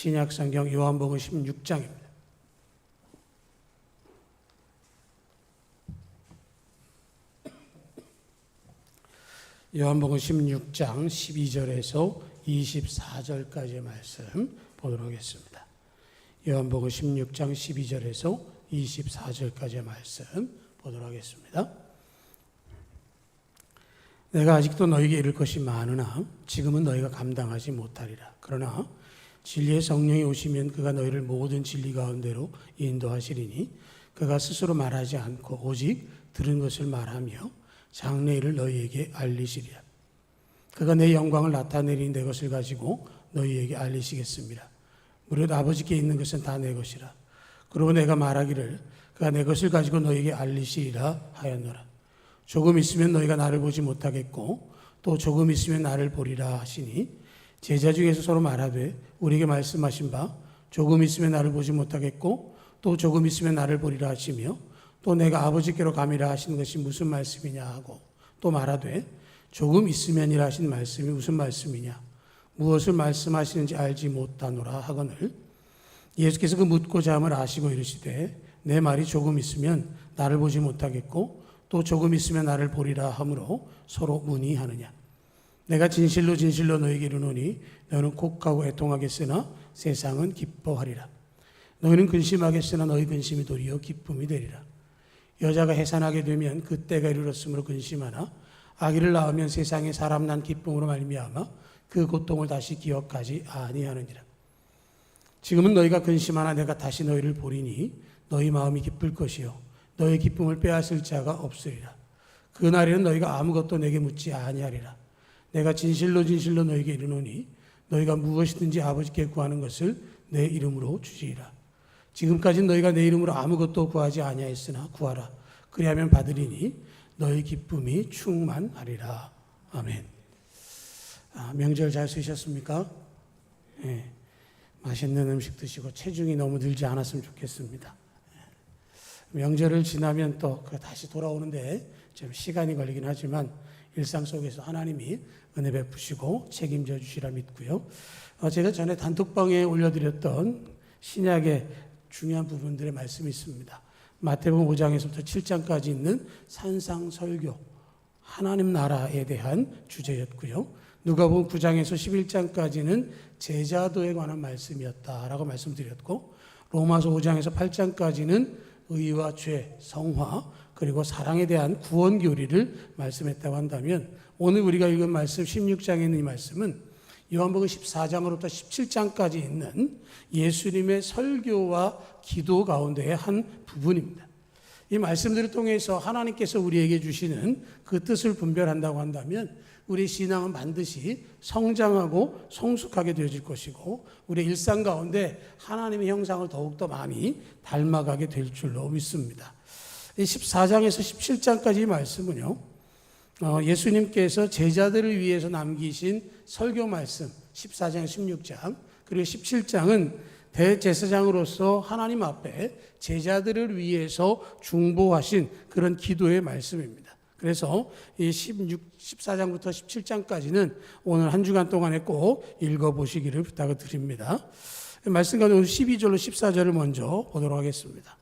신약성경 요한복음 16장입니다. 요한복음 16장 12절에서 24절까지의 말씀 보도록 하겠습니다. 요한복음 16장 12절에서 24절까지의 말씀 보도록 하겠습니다. 내가 아직도 너희에게 이를 것이 많으나 지금은 너희가 감당하지 못하리라. 그러나 진리의 성령이 오시면 그가 너희를 모든 진리 가운데로 인도하시리니 그가 스스로 말하지 않고 오직 들은 것을 말하며 장래일을 너희에게 알리시리라. 그가 내 영광을 나타내리니 내 것을 가지고 너희에게 알리시겠습니다. 무릇 아버지께 있는 것은 다 내 것이라. 그러고 내가 말하기를 그가 내 것을 가지고 너희에게 알리시리라 하였노라. 조금 있으면 너희가 나를 보지 못하겠고 또 조금 있으면 나를 보리라 하시니 제자 중에서 서로 말하되 우리에게 말씀하신 바 조금 있으면 나를 보지 못하겠고 또 조금 있으면 나를 보리라 하시며 또 내가 아버지께로 감이라 하시는 것이 무슨 말씀이냐 하고 또 말하되 조금 있으면이라 하신 말씀이 무슨 말씀이냐 무엇을 말씀하시는지 알지 못하노라 하거늘 예수께서 그 묻고자 함을 아시고 이르시되 내 말이 조금 있으면 나를 보지 못하겠고 또 조금 있으면 나를 보리라 하므로 서로 문의하느냐. 내가 진실로 진실로 너희에게 이르노니 너희는 곡하고 애통하겠으나 세상은 기뻐하리라. 너희는 근심하겠으나 너희 근심이 도리어 기쁨이 되리라. 여자가 해산하게 되면 그 때가 이르렀으므로 근심하나 아기를 낳으면 세상에 사람 난 기쁨으로 말미암아 그 고통을 다시 기억하지 아니하느니라. 지금은 너희가 근심하나 내가 다시 너희를 보리니 너희 마음이 기쁠 것이요 너희 기쁨을 빼앗을 자가 없으리라. 그날에는 너희가 아무것도 내게 묻지 아니하리라. 내가 진실로 진실로 너희에게 이르노니 너희가 무엇이든지 아버지께 구하는 것을 내 이름으로 주시리라. 지금까지 너희가 내 이름으로 아무것도 구하지 아니하였으나 구하라. 그리하면 받으리니 너희 기쁨이 충만하리라. 아멘. 명절 잘 쓰셨습니까? 네. 맛있는 음식 드시고 체중이 너무 늘지 않았으면 좋겠습니다. 명절을 지나면 또 다시 돌아오는데 좀 시간이 걸리긴 하지만 일상 속에서 하나님이 은혜 베푸시고 책임져 주시라 믿고요. 제가 전에 단톡방에 올려드렸던 신약의 중요한 부분들의 말씀이 있습니다. 마태복음 5장에서부터 7장까지 있는 산상설교, 하나님 나라에 대한 주제였고요. 누가복음 9장에서 11장까지는 제자도에 관한 말씀이었다라고 말씀드렸고 로마서 5장에서 8장까지는 의와 죄, 성화, 그리고 사랑에 대한 구원 교리를 말씀했다고 한다면 오늘 우리가 읽은 말씀 16장에 있는 이 말씀은 요한복음 14장으로부터 17장까지 있는 예수님의 설교와 기도 가운데의 한 부분입니다. 이 말씀들을 통해서 하나님께서 우리에게 주시는 그 뜻을 분별한다고 한다면 우리 신앙은 반드시 성장하고 성숙하게 되어질 것이고 우리 일상 가운데 하나님의 형상을 더욱더 많이 닮아가게 될 줄로 믿습니다. 14장에서 17장까지 말씀은요, 예수님께서 제자들을 위해서 남기신 설교 말씀 14장, 16장 그리고 17장은 대제사장으로서 하나님 앞에 제자들을 위해서 중보하신 그런 기도의 말씀입니다. 그래서 이 14장부터 17장까지는 오늘 한 주간 동안에 꼭 읽어보시기를 부탁을 드립니다. 말씀 가운데 오늘 12절로 14절을 먼저 보도록 하겠습니다.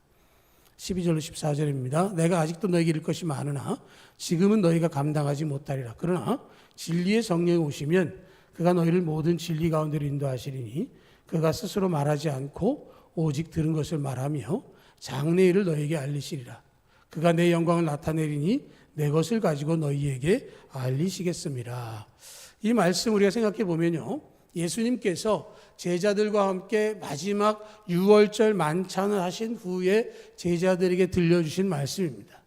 12절로 14절입니다. 내가 아직도 너희에게 이를 것이 많으나 지금은 너희가 감당하지 못하리라. 그러나 진리의 성령이 오시면 그가 너희를 모든 진리 가운데로 인도하시리니 그가 스스로 말하지 않고 오직 들은 것을 말하며 장래일을 너희에게 알리시리라. 그가 내 영광을 나타내리니 내 것을 가지고 너희에게 알리시겠습니다. 이 말씀 우리가 생각해 보면요, 예수님께서 제자들과 함께 마지막 유월절 만찬을 하신 후에 제자들에게 들려주신 말씀입니다.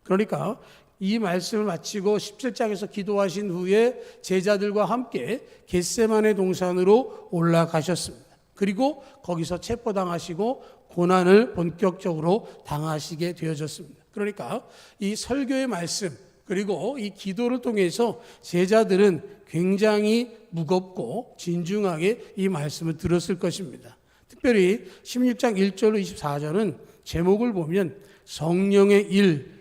그러니까 이 말씀을 마치고 17장에서 기도하신 후에 제자들과 함께 겟세마네 동산으로 올라가셨습니다. 그리고 거기서 체포당하시고 고난을 본격적으로 당하시게 되어졌습니다. 그러니까 이 설교의 말씀 그리고 이 기도를 통해서 제자들은 굉장히 무겁고 진중하게 이 말씀을 들었을 것입니다. 특별히 16장 1절로 24절은 제목을 보면 성령의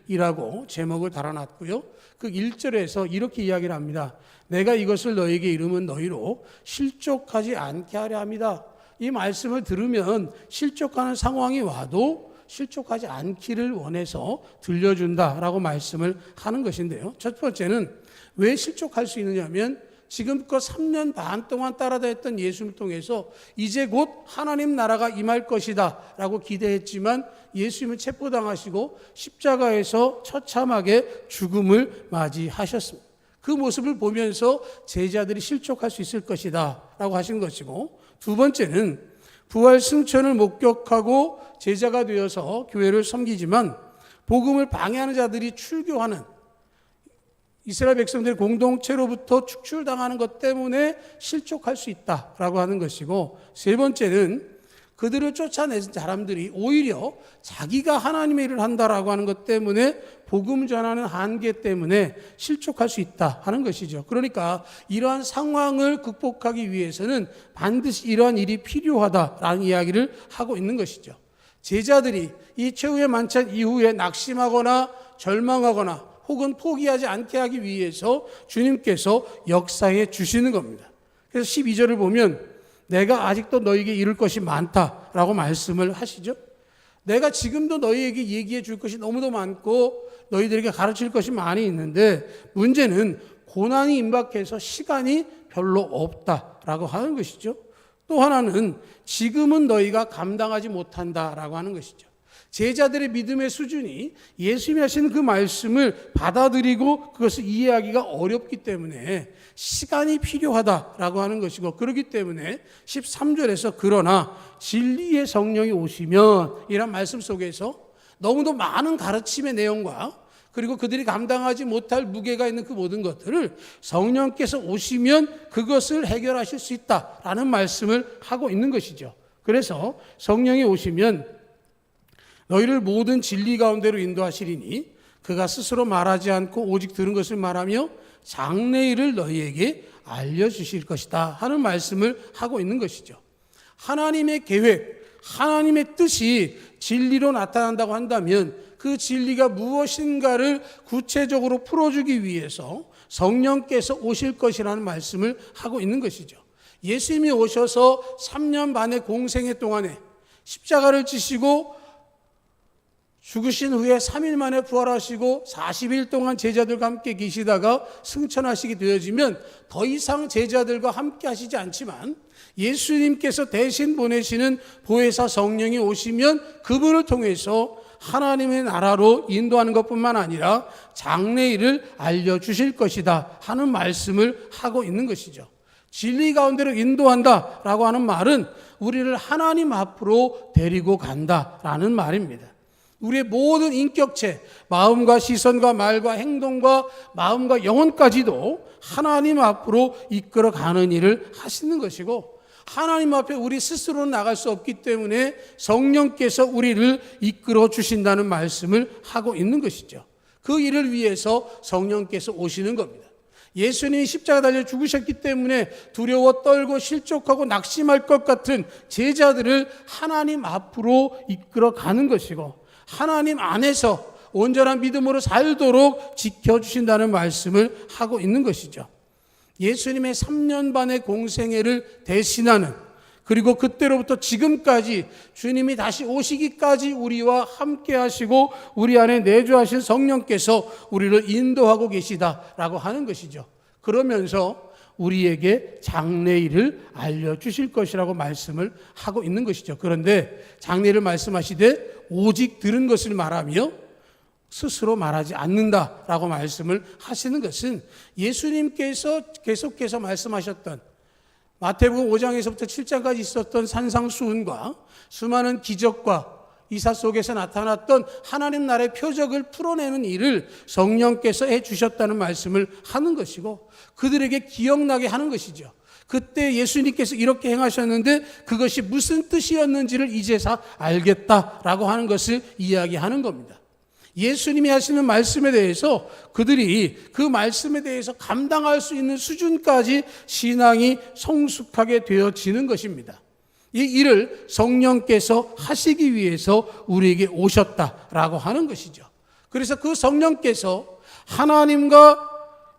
일이라고 제목을 달아놨고요. 그 1절에서 이렇게 이야기를 합니다. 내가 이것을 너희에게 이름은 너희로 실족하지 않게 하려 합니다. 이 말씀을 들으면 실족하는 상황이 와도 실족하지 않기를 원해서 들려준다라고 말씀을 하는 것인데요. 첫 번째는 왜 실족할 수 있느냐면 지금껏 3년 반 동안 따라다녔던 예수님을 통해서 이제 곧 하나님 나라가 임할 것이다 라고 기대했지만 예수님은 체포당하시고 십자가에서 처참하게 죽음을 맞이하셨습니다. 그 모습을 보면서 제자들이 실족할 수 있을 것이다 라고 하신 것이고, 두 번째는 부활 승천을 목격하고 제자가 되어서 교회를 섬기지만 복음을 방해하는 자들이 출교하는 이스라엘 백성들의 공동체로부터 축출당하는 것 때문에 실족할 수 있다라고 하는 것이고, 세 번째는 그들을 쫓아낸 사람들이 오히려 자기가 하나님의 일을 한다라고 하는 것 때문에 복음 전하는 한계 때문에 실족할 수 있다 하는 것이죠. 그러니까 이러한 상황을 극복하기 위해서는 반드시 이러한 일이 필요하다라는 이야기를 하고 있는 것이죠. 제자들이 이 최후의 만찬 이후에 낙심하거나 절망하거나 혹은 포기하지 않게 하기 위해서 주님께서 역사해 주시는 겁니다. 그래서 12절을 보면 내가 아직도 너에게 이룰 것이 많다라고 말씀을 하시죠. 내가 지금도 너희에게 얘기해 줄 것이 너무도 많고 너희들에게 가르칠 것이 많이 있는데 문제는 고난이 임박해서 시간이 별로 없다라고 하는 것이죠. 또 하나는 지금은 너희가 감당하지 못한다라고 하는 것이죠. 제자들의 믿음의 수준이 예수님이 하시는 그 말씀을 받아들이고 그것을 이해하기가 어렵기 때문에 시간이 필요하다라고 하는 것이고, 그렇기 때문에 13절에서 그러나 진리의 성령이 오시면 이란 말씀 속에서 너무도 많은 가르침의 내용과 그리고 그들이 감당하지 못할 무게가 있는 그 모든 것들을 성령께서 오시면 그것을 해결하실 수 있다라는 말씀을 하고 있는 것이죠. 그래서 성령이 오시면 너희를 모든 진리 가운데로 인도하시리니 그가 스스로 말하지 않고 오직 들은 것을 말하며 장래일을 너희에게 알려주실 것이다 하는 말씀을 하고 있는 것이죠. 하나님의 계획, 하나님의 뜻이 진리로 나타난다고 한다면 그 진리가 무엇인가를 구체적으로 풀어주기 위해서 성령께서 오실 것이라는 말씀을 하고 있는 것이죠. 예수님이 오셔서 3년 반의 공생애 동안에 십자가를 지시고 죽으신 후에 3일 만에 부활하시고 40일 동안 제자들과 함께 계시다가 승천하시게 되어지면 더 이상 제자들과 함께 하시지 않지만 예수님께서 대신 보내시는 보혜사 성령이 오시면 그분을 통해서 하나님의 나라로 인도하는 것뿐만 아니라 장래일을 알려주실 것이다 하는 말씀을 하고 있는 것이죠. 진리 가운데로 인도한다라고 하는 말은 우리를 하나님 앞으로 데리고 간다라는 말입니다. 우리의 모든 인격체, 마음과 시선과 말과 행동과 마음과 영혼까지도 하나님 앞으로 이끌어가는 일을 하시는 것이고, 하나님 앞에 우리 스스로 나갈 수 없기 때문에 성령께서 우리를 이끌어 주신다는 말씀을 하고 있는 것이죠. 그 일을 위해서 성령께서 오시는 겁니다. 예수님이 십자가 달려 죽으셨기 때문에 두려워 떨고 실족하고 낙심할 것 같은 제자들을 하나님 앞으로 이끌어가는 것이고, 하나님 안에서 온전한 믿음으로 살도록 지켜주신다는 말씀을 하고 있는 것이죠. 예수님의 3년 반의 공생애를 대신하는, 그리고 그때로부터 지금까지 주님이 다시 오시기까지 우리와 함께 하시고 우리 안에 내주하신 성령께서 우리를 인도하고 계시다라고 하는 것이죠. 그러면서 우리에게 장래일을 알려주실 것이라고 말씀을 하고 있는 것이죠. 그런데 장래일을 말씀하시되 오직 들은 것을 말하며 스스로 말하지 않는다라고 말씀을 하시는 것은 예수님께서 계속해서 말씀하셨던 마태복음 5장에서부터 7장까지 있었던 산상수훈과 수많은 기적과 이사 속에서 나타났던 하나님 나라의 표적을 풀어내는 일을 성령께서 해주셨다는 말씀을 하는 것이고, 그들에게 기억나게 하는 것이죠. 그때 예수님께서 이렇게 행하셨는데 그것이 무슨 뜻이었는지를 이제서 알겠다라고 하는 것을 이야기하는 겁니다. 예수님이 하시는 말씀에 대해서 그들이 그 말씀에 대해서 감당할 수 있는 수준까지 신앙이 성숙하게 되어지는 것입니다. 이 일을 성령께서 하시기 위해서 우리에게 오셨다라고 하는 것이죠. 그래서 그 성령께서 하나님과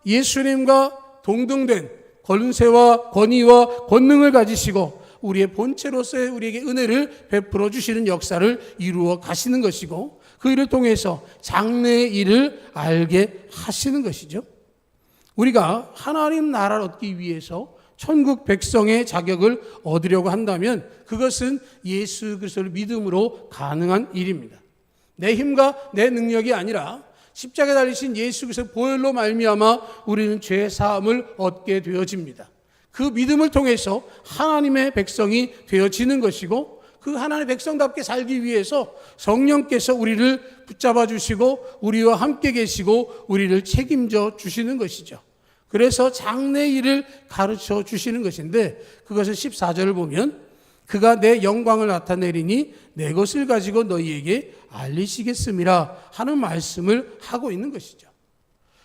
예수님과 동등된 권세와 권위와 권능을 가지시고 우리의 본체로서의 우리에게 은혜를 베풀어 주시는 역사를 이루어 가시는 것이고, 그 일을 통해서 장래의 일을 알게 하시는 것이죠. 우리가 하나님 나라를 얻기 위해서 천국 백성의 자격을 얻으려고 한다면 그것은 예수 그리스도를 믿음으로 가능한 일입니다. 내 힘과 내 능력이 아니라 십자가에 달리신 예수 그리스도의 보혈로 말미암아 우리는 죄 사함을 얻게 되어집니다. 그 믿음을 통해서 하나님의 백성이 되어지는 것이고, 그 하나님의 백성답게 살기 위해서 성령께서 우리를 붙잡아 주시고 우리와 함께 계시고 우리를 책임져 주시는 것이죠. 그래서 장래의 일을 가르쳐 주시는 것인데, 그것을 14절을 보면 그가 내 영광을 나타내리니 내 것을 가지고 너희에게 알리시겠음이라 하는 말씀을 하고 있는 것이죠.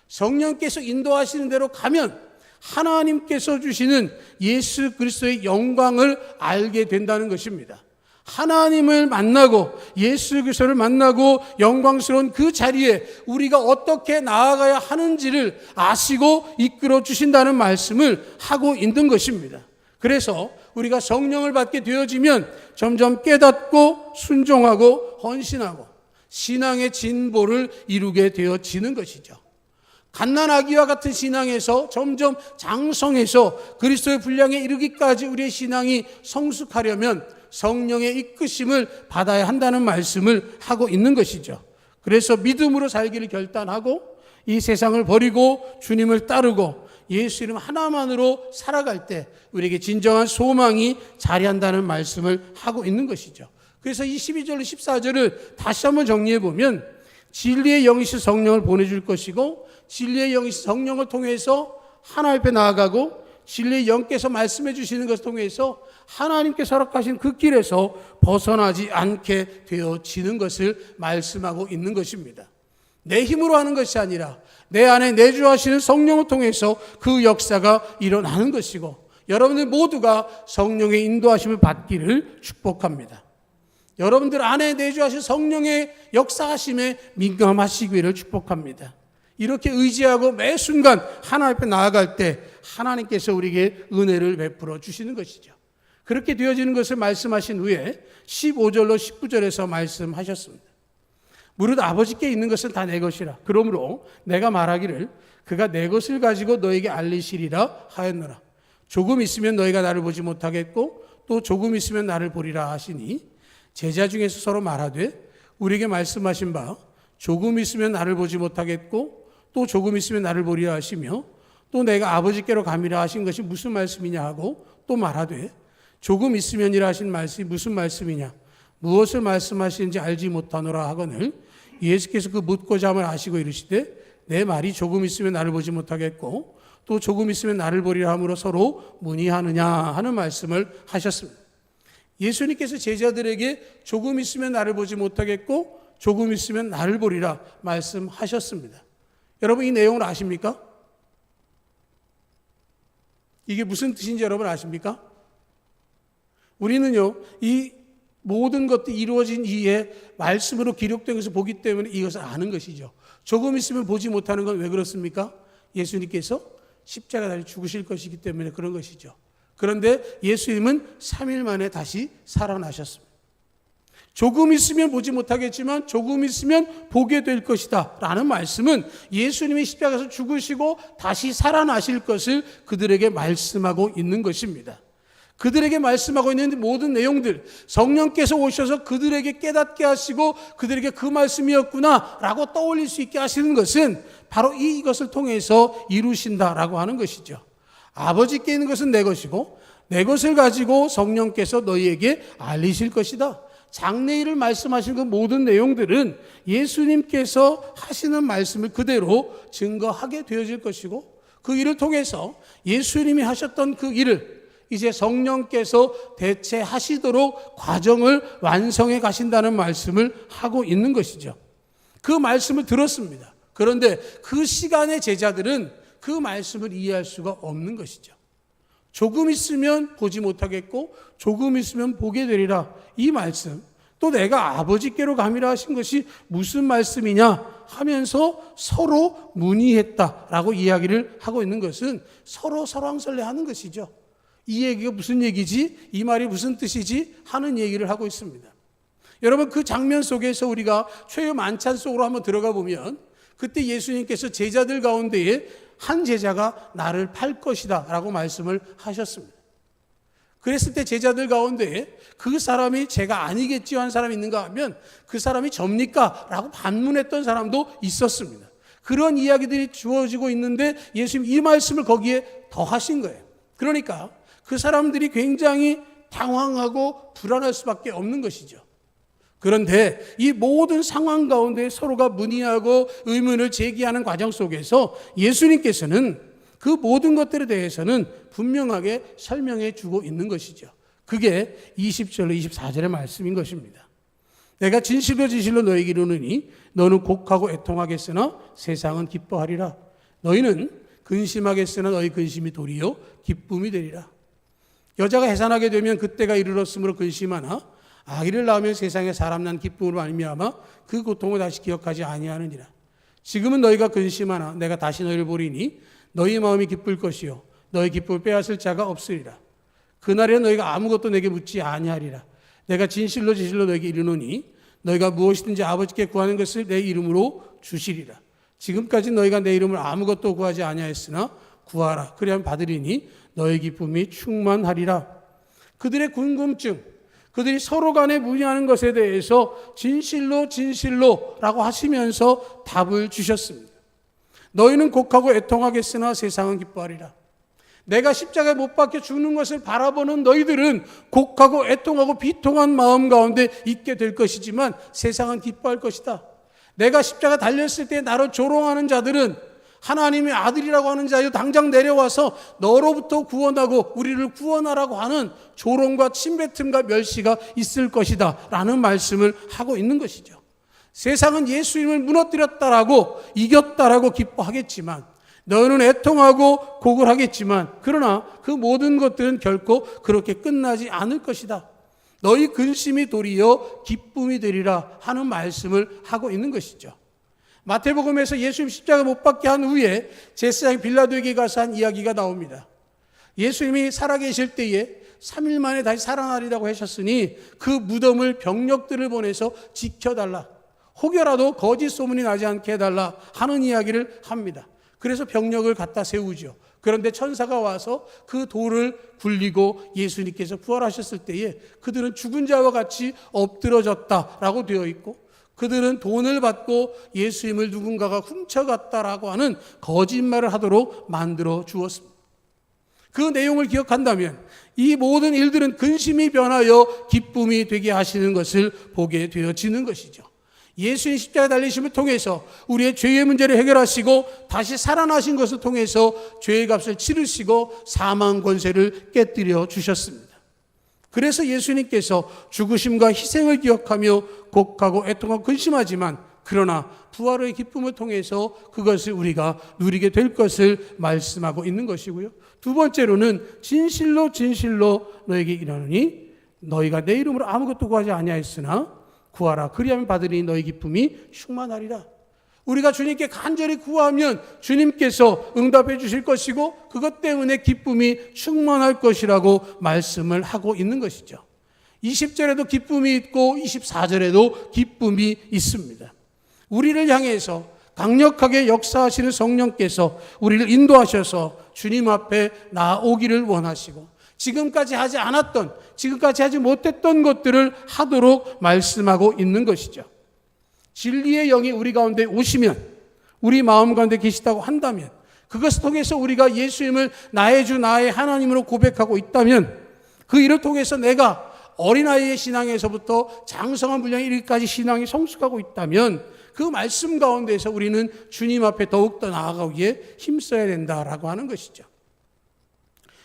성령께서 인도하시는 대로 가면 하나님께서 주시는 예수 그리스도의 영광을 알게 된다는 것입니다. 하나님을 만나고 예수 그리스도를 만나고 영광스러운 그 자리에 우리가 어떻게 나아가야 하는지를 아시고 이끌어 주신다는 말씀을 하고 있는 것입니다. 그래서 우리가 성령을 받게 되어지면 점점 깨닫고 순종하고 헌신하고 신앙의 진보를 이루게 되어지는 것이죠. 갓난아기와 같은 신앙에서 점점 장성해서 그리스도의 분량에 이르기까지 우리의 신앙이 성숙하려면 성령의 이끄심을 받아야 한다는 말씀을 하고 있는 것이죠. 그래서 믿음으로 살기를 결단하고 이 세상을 버리고 주님을 따르고 예수 이름 하나만으로 살아갈 때 우리에게 진정한 소망이 자리한다는 말씀을 하고 있는 것이죠. 그래서 이 12절 14절을 다시 한번 정리해 보면 진리의 영이신 성령을 보내줄 것이고, 진리의 영이신 성령을 통해서 하나님 앞에 나아가고, 진리의 영께서 말씀해 주시는 것을 통해서 하나님께서 허락하신 그 길에서 벗어나지 않게 되어지는 것을 말씀하고 있는 것입니다. 내 힘으로 하는 것이 아니라 내 안에 내주하시는 성령을 통해서 그 역사가 일어나는 것이고, 여러분들 모두가 성령의 인도하심을 받기를 축복합니다. 여러분들 안에 내주하신 성령의 역사하심에 민감하시기를 축복합니다. 이렇게 의지하고 매 순간 하나님 앞에 나아갈 때 하나님께서 우리에게 은혜를 베풀어 주시는 것이죠. 그렇게 되어지는 것을 말씀하신 후에 15절로 19절에서 말씀하셨습니다. 무릇 아버지께 있는 것은 다 내 것이라. 그러므로 내가 말하기를 그가 내 것을 가지고 너에게 알리시리라 하였노라. 조금 있으면 너희가 나를 보지 못하겠고 또 조금 있으면 나를 보리라 하시니, 제자 중에서 서로 말하되 우리에게 말씀하신 바 조금 있으면 나를 보지 못하겠고 또 조금 있으면 나를 보리라 하시며, 또 내가 아버지께로 감이라 하신 것이 무슨 말씀이냐 하고 또 말하되 조금 있으면이라 하신 말씀이 무슨 말씀이냐, 무엇을 말씀하시는지 알지 못하노라 하거늘, 예수께서 그 묻고자 함을 아시고 이르시되 내 말이 조금 있으면 나를 보지 못하겠고 또 조금 있으면 나를 보리라 함으로 서로 문의하느냐 하는 말씀을 하셨습니다. 예수님께서 제자들에게 조금 있으면 나를 보지 못하겠고 조금 있으면 나를 보리라 말씀하셨습니다. 여러분 이 내용을 아십니까? 이게 무슨 뜻인지 여러분 아십니까? 우리는요, 이 모든 것들이 이루어진 이에 말씀으로 기록된 것을 보기 때문에 이것을 아는 것이죠. 조금 있으면 보지 못하는 건 왜 그렇습니까? 예수님께서 십자가에 달려 죽으실 것이기 때문에 그런 것이죠. 그런데 예수님은 3일 만에 다시 살아나셨습니다. 조금 있으면 보지 못하겠지만 조금 있으면 보게 될 것이다 라는 말씀은 예수님이 십자가에서 죽으시고 다시 살아나실 것을 그들에게 말씀하고 있는 것입니다. 그들에게 말씀하고 있는 모든 내용들, 성령께서 오셔서 그들에게 깨닫게 하시고 그들에게 그 말씀이었구나 라고 떠올릴 수 있게 하시는 것은 바로 이것을 통해서 이루신다라고 하는 것이죠. 아버지께 있는 것은 내 것이고 내 것을 가지고 성령께서 너희에게 알리실 것이다. 장래일을 말씀하신 그 모든 내용들은 예수님께서 하시는 말씀을 그대로 증거하게 되어질 것이고, 그 일을 통해서 예수님이 하셨던 그 일을 이제 성령께서 대체하시도록 과정을 완성해 가신다는 말씀을 하고 있는 것이죠. 그 말씀을 들었습니다. 그런데 그 시간의 제자들은 그 말씀을 이해할 수가 없는 것이죠. 조금 있으면 보지 못하겠고 조금 있으면 보게 되리라, 이 말씀, 또 내가 아버지께로 감이라 하신 것이 무슨 말씀이냐 하면서 서로 문의했다라고 이야기를 하고 있는 것은 서로 설왕설래하는 것이죠. 이 얘기가 무슨 얘기지? 이 말이 무슨 뜻이지? 하는 얘기를 하고 있습니다. 여러분, 그 장면 속에서 우리가 최후 만찬 속으로 한번 들어가 보면 그때 예수님께서 제자들 가운데에 한 제자가 나를 팔 것이다 라고 말씀을 하셨습니다. 그랬을 때 제자들 가운데 그 사람이 제가 아니겠지요 한 사람이 있는가 하면 그 사람이 접니까? 라고 반문했던 사람도 있었습니다. 그런 이야기들이 주어지고 있는데 예수님 이 말씀을 거기에 더하신 거예요. 그러니까 그 사람들이 굉장히 당황하고 불안할 수밖에 없는 것이죠. 그런데 이 모든 상황 가운데 서로가 문의하고 의문을 제기하는 과정 속에서 예수님께서는 그 모든 것들에 대해서는 분명하게 설명해 주고 있는 것이죠. 그게 20절로 24절의 말씀인 것입니다. 내가 진실로 진실로 너에게 이르노니 너는 곡하고 애통하겠으나 세상은 기뻐하리라. 너희는 근심하겠으나 너희 근심이 도리어 기쁨이 되리라. 여자가 해산하게 되면 그때가 이르렀으므로 근심하나 아기를 낳으면 세상에 사람 난 기쁨으로 말미암아 그 고통을 다시 기억하지 아니하느니라. 지금은 너희가 근심하나 내가 다시 너희를 보리니 너희 마음이 기쁠 것이요 너희 기쁨을 빼앗을 자가 없으리라. 그날에 너희가 아무것도 내게 묻지 아니하리라. 내가 진실로 진실로 너희에게 이르노니 너희가 무엇이든지 아버지께 구하는 것을 내 이름으로 주시리라. 지금까지 너희가 내 이름을 아무것도 구하지 아니하였으나 구하라. 그리하면 받으리니 너희 기쁨이 충만하리라. 그들의 궁금증, 그들이 서로 간에 문의하는 것에 대해서 진실로 진실로라고 하시면서 답을 주셨습니다. 너희는 곡하고 애통하겠으나 세상은 기뻐하리라. 내가 십자가에 못 박혀 죽는 것을 바라보는 너희들은 곡하고 애통하고 비통한 마음 가운데 있게 될 것이지만 세상은 기뻐할 것이다. 내가 십자가 달렸을 때 나로 조롱하는 자들은 하나님의 아들이라고 하는 자여 당장 내려와서 너로부터 구원하고 우리를 구원하라고 하는 조롱과 침뱉음과 멸시가 있을 것이다 라는 말씀을 하고 있는 것이죠. 세상은 예수님을 무너뜨렸다라고 이겼다라고 기뻐하겠지만 너희는 애통하고 곡을 하겠지만 그러나 그 모든 것들은 결코 그렇게 끝나지 않을 것이다. 너희 근심이 도리어 기쁨이 되리라 하는 말씀을 하고 있는 것이죠. 마태복음에서 예수님 십자가 못 박게 한 후에 제사장 빌라도에게 가서 한 이야기가 나옵니다. 예수님이 살아계실 때에 3일 만에 다시 살아나리라고 하셨으니 그 무덤을 병력들을 보내서 지켜달라. 혹여라도 거짓 소문이 나지 않게 해달라 하는 이야기를 합니다. 그래서 병력을 갖다 세우죠. 그런데 천사가 와서 그 돌을 굴리고 예수님께서 부활하셨을 때에 그들은 죽은 자와 같이 엎드러졌다라고 되어 있고 그들은 돈을 받고 예수님을 누군가가 훔쳐갔다라고 하는 거짓말을 하도록 만들어 주었습니다. 그 내용을 기억한다면 이 모든 일들은 근심이 변하여 기쁨이 되게 하시는 것을 보게 되어지는 것이죠. 예수님 십자가에 달리심을 통해서 우리의 죄의 문제를 해결하시고 다시 살아나신 것을 통해서 죄의 값을 치르시고 사망 권세를 깨뜨려 주셨습니다. 그래서 예수님께서 죽으심과 희생을 기억하며 곡하고 애통하고 근심하지만 그러나 부활의 기쁨을 통해서 그것을 우리가 누리게 될 것을 말씀하고 있는 것이고요. 두 번째로는 진실로 진실로 너에게 이르노니 너희가 내 이름으로 아무것도 구하지 아니하였으나 구하라. 그리하면 받으리니 너희 기쁨이 충만하리라. 우리가 주님께 간절히 구하면 주님께서 응답해 주실 것이고 그것 때문에 기쁨이 충만할 것이라고 말씀을 하고 있는 것이죠. 20절에도 기쁨이 있고 24절에도 기쁨이 있습니다. 우리를 향해서 강력하게 역사하시는 성령께서 우리를 인도하셔서 주님 앞에 나오기를 원하시고 지금까지 하지 않았던, 지금까지 하지 못했던 것들을 하도록 말씀하고 있는 것이죠. 진리의 영이 우리 가운데 오시면, 우리 마음 가운데 계시다고 한다면, 그것을 통해서 우리가 예수님을 나의 주, 나의 하나님으로 고백하고 있다면, 그 일을 통해서 내가 어린아이의 신앙에서부터 장성한 분량에 이르기까지 신앙이 성숙하고 있다면, 그 말씀 가운데서 우리는 주님 앞에 더욱더 나아가기에 힘써야 된다라고 하는 것이죠.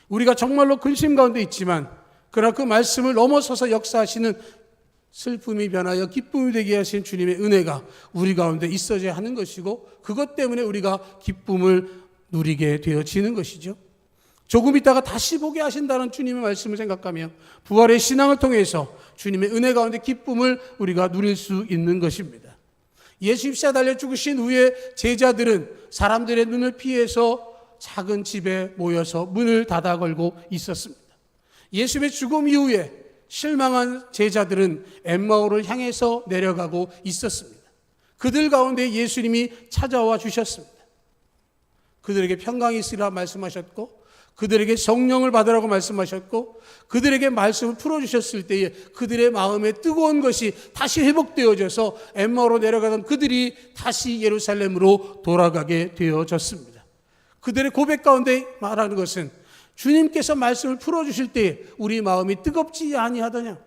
우리가 정말로 근심 가운데 있지만 그러나 그 말씀을 넘어서서 역사하시는 슬픔이 변하여 기쁨이 되게 하신 주님의 은혜가 우리 가운데 있어져야 하는 것이고 그것 때문에 우리가 기쁨을 누리게 되어지는 것이죠. 조금 있다가 다시 보게 하신다는 주님의 말씀을 생각하며 부활의 신앙을 통해서 주님의 은혜 가운데 기쁨을 우리가 누릴 수 있는 것입니다. 예수 십자가 달려 죽으신 후에 제자들은 사람들의 눈을 피해서 작은 집에 모여서 문을 닫아 걸고 있었습니다. 예수님의 죽음 이후에 실망한 제자들은 엠마오를 향해서 내려가고 있었습니다. 그들 가운데 예수님이 찾아와 주셨습니다. 그들에게 평강이 있으리라 말씀하셨고, 그들에게 성령을 받으라고 말씀하셨고, 그들에게 말씀을 풀어주셨을 때에 그들의 마음에 뜨거운 것이 다시 회복되어져서 엠마오로 내려가던 그들이 다시 예루살렘으로 돌아가게 되어졌습니다. 그들의 고백 가운데 말하는 것은, 주님께서 말씀을 풀어주실 때에 우리 마음이 뜨겁지 아니하더냐,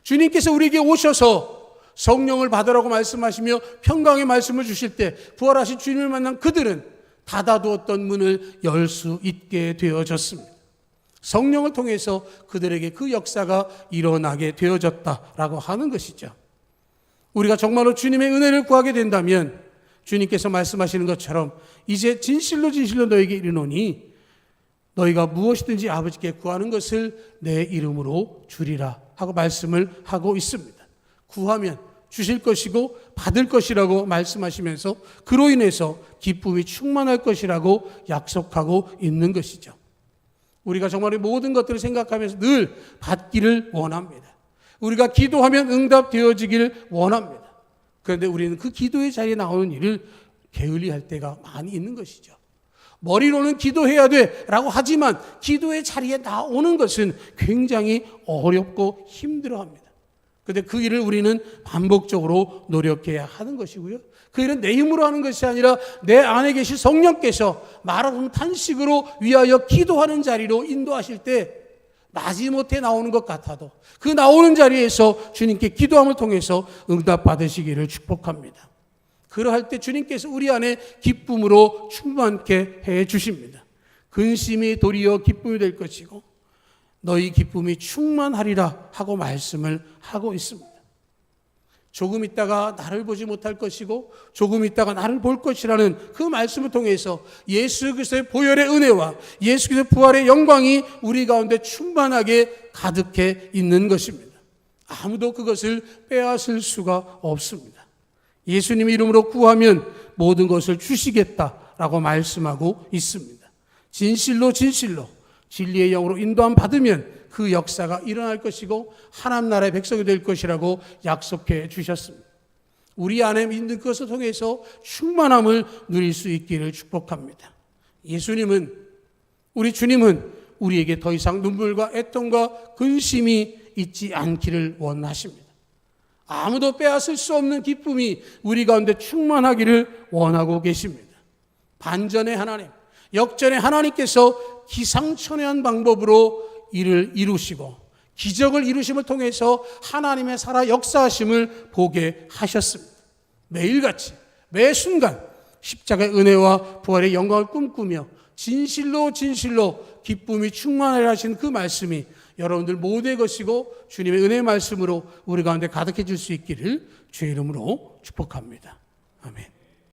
주님께서 우리에게 오셔서 성령을 받으라고 말씀하시며 평강의 말씀을 주실 때 부활하신 주님을 만난 그들은 닫아두었던 문을 열 수 있게 되어졌습니다. 성령을 통해서 그들에게 그 역사가 일어나게 되어졌다라고 하는 것이죠. 우리가 정말로 주님의 은혜를 구하게 된다면 주님께서 말씀하시는 것처럼 이제 진실로 진실로 너에게 이르노니 너희가 무엇이든지 아버지께 구하는 것을 내 이름으로 주리라 하고 말씀을 하고 있습니다. 구하면 주실 것이고 받을 것이라고 말씀하시면서 그로 인해서 기쁨이 충만할 것이라고 약속하고 있는 것이죠. 우리가 정말 모든 것들을 생각하면서 늘 받기를 원합니다. 우리가 기도하면 응답되어지기를 원합니다. 그런데 우리는 그 기도의 자리에 나오는 일을 게을리할 때가 많이 있는 것이죠. 머리로는 기도해야 돼 라고 하지만 기도의 자리에 나오는 것은 굉장히 어렵고 힘들어합니다. 그런데 그 일을 우리는 반복적으로 노력해야 하는 것이고요. 그 일은 내 힘으로 하는 것이 아니라 내 안에 계신 성령께서 말하는 탄식으로 위하여 기도하는 자리로 인도하실 때 마지못해 나오는 것 같아도 그 나오는 자리에서 주님께 기도함을 통해서 응답받으시기를 축복합니다. 그러할 때 주님께서 우리 안에 기쁨으로 충만케 해 주십니다. 근심이 도리어 기쁨이 될 것이고 너희 기쁨이 충만하리라 하고 말씀을 하고 있습니다. 조금 있다가 나를 보지 못할 것이고 조금 있다가 나를 볼 것이라는 그 말씀을 통해서 예수 그리스도의 보혈의 은혜와 예수 그리스도의 부활의 영광이 우리 가운데 충만하게 가득해 있는 것입니다. 아무도 그것을 빼앗을 수가 없습니다. 예수님 이름으로 구하면 모든 것을 주시겠다라고 말씀하고 있습니다. 진실로 진실로 진리의 영으로 인도함 받으면 그 역사가 일어날 것이고 하나님 나라의 백성이 될 것이라고 약속해 주셨습니다. 우리 안에 있는 것을 통해서 충만함을 누릴 수 있기를 축복합니다. 예수님은, 우리 주님은 우리에게 더 이상 눈물과 애통과 근심이 있지 않기를 원하십니다. 아무도 빼앗을 수 없는 기쁨이 우리 가운데 충만하기를 원하고 계십니다. 반전의 하나님, 역전의 하나님께서 기상천외한 방법으로 일을 이루시고 기적을 이루심을 통해서 하나님의 살아 역사하심을 보게 하셨습니다. 매일같이 매 순간 십자가의 은혜와 부활의 영광을 꿈꾸며 진실로 진실로 기쁨이 충만하라 하신 그 말씀이 여러분들 모두의 것이고 주님의 은혜의 말씀으로 우리 가운데 가득해 줄 수 있기를 주의 이름으로 축복합니다. 아멘.